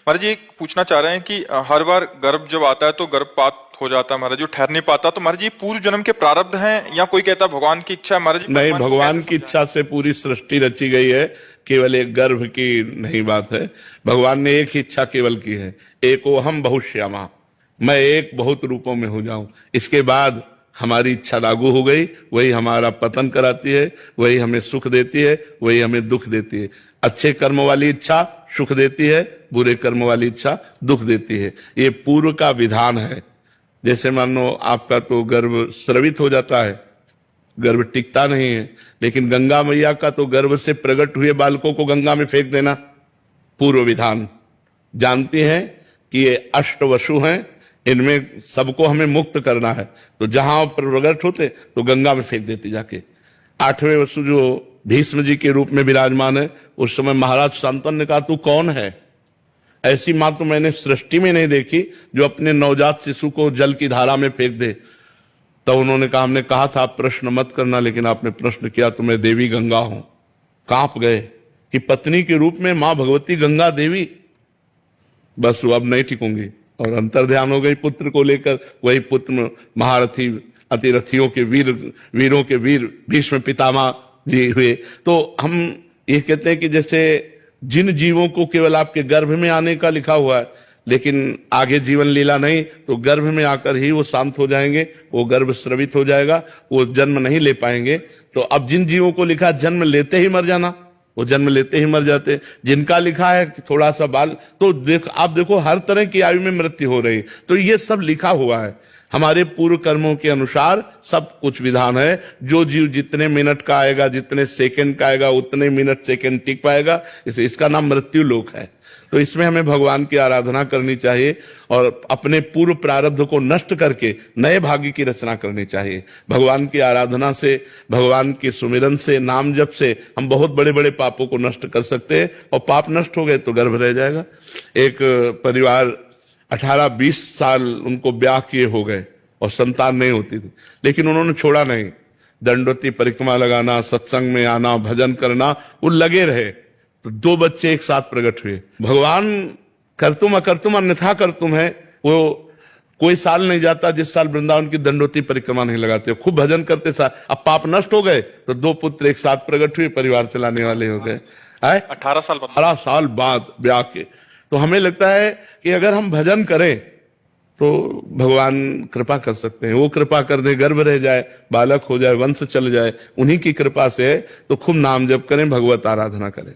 महाराज जी एक पूछना चाह रहे हैं कि हर बार गर्भ जब आता है तो गर्भपात हो जाता है महाराज, जो ठहर नहीं पाता, तो महाराज जी पूर्व जन्म के प्रारब्ध हैं या कोई कहता है भगवान की इच्छा है? महाराज जी नहीं, भगवान की इच्छा से पूरी सृष्टि रची गई है, केवल एक गर्भ की नहीं बात है। भगवान ने एक ही इच्छा केवल की है, एको हम बहुश्यामा, मैं एक बहुत रूपों में हो जाऊं। इसके बाद हमारी इच्छा लागू हो गई, वही हमारा पतन कराती है, वही हमें सुख देती है, वही हमें दुख देती है। अच्छे कर्म वाली इच्छा सुख देती है, बुरे कर्म वाली इच्छा दुख देती है। ये पूर्व का विधान है। जैसे मान लो आपका तो गर्भ स्रवित हो जाता है, गर्भ टिकता नहीं है, लेकिन गंगा मैया का तो गर्भ से प्रकट हुए बालकों को गंगा में फेंक देना पूर्व विधान। जानती हैं कि ये अष्ट वसु हैं, इनमें सबको हमें मुक्त करना है, तो जहां प्रकट होते तो गंगा में फेंक देती जाके। आठवें वसु जो भीष्म जी के रूप में विराजमान है, उस समय महाराज शांतनु ने कहा तू कौन है? ऐसी मां तो मैंने सृष्टि में नहीं देखी जो अपने नवजात शिशु को जल की धारा में फेंक दे। तो उन्होंने कहा हमने कहा था आप प्रश्न मत करना, लेकिन आपने प्रश्न किया तो मैं देवी गंगा हूं। कांप गए कि पत्नी के रूप में मां भगवती गंगा देवी, बस वो अब नहीं टिकूंगी, और अंतर ध्यान हो गई पुत्र को लेकर। वही पुत्र महारथी अतिरथियों के वीरों के वीर भीष्म पितामह जी हुए। तो हम ये कहते हैं कि जैसे जिन जीवों को केवल आपके गर्भ में आने का लिखा हुआ है, लेकिन आगे जीवन लीला नहीं, तो गर्भ में आकर ही वो शांत हो जाएंगे, वो गर्भ स्रवित हो जाएगा, वो जन्म नहीं ले पाएंगे। तो अब जिन जीवों को लिखा जन्म लेते ही मर जाना, वो जन्म लेते ही मर जाते। जिनका लिखा है थोड़ा सा बाल, तो आप देखो हर तरह की आयु में मृत्यु हो रही। तो ये सब लिखा हुआ है, हमारे पूर्व कर्मों के अनुसार सब कुछ विधान है। जो जीव जितने मिनट का आएगा, जितने सेकंड का आएगा, उतने मिनट सेकंड टिक पाएगा। इसका नाम मृत्यु लोक है। तो इसमें हमें भगवान की आराधना करनी चाहिए और अपने पूर्व प्रारब्ध को नष्ट करके नए भाग्य की रचना करनी चाहिए। भगवान की आराधना से, भगवान के सुमिरन से, नाम जप से हम बहुत बड़े बड़े पापों को नष्ट कर सकते हैं, और पाप नष्ट हो गए तो गर्भ रह जाएगा। एक परिवार 18-20 साल उनको ब्याह किए हो गए और संतान नहीं होती थी, लेकिन उन्होंने छोड़ा नहीं। दंडवती परिक्रमा लगाना, सत्संग में आना, भजन करना, वो लगे रहे। तो 2 बच्चे एक साथ प्रकट हुए। भगवान करतुम अकर्तुम अन्यथा करतुम है। वो कोई साल नहीं जाता जिस साल वृंदावन की दंडवती परिक्रमा नहीं लगाते, खूब भजन करते साल। अब पाप नष्ट हो गए तो 2 पुत्र एक साथ प्रकट हुए, परिवार चलाने वाले हो गए। 18 साल बाद ब्याह के। तो हमें लगता है कि अगर हम भजन करें तो भगवान कृपा कर सकते हैं। वो कृपा कर दे, गर्भ रह जाए, बालक हो जाए, वंश चल जाए, उन्हीं की कृपा से है। तो खूब नाम जप करें, भगवत आराधना करें।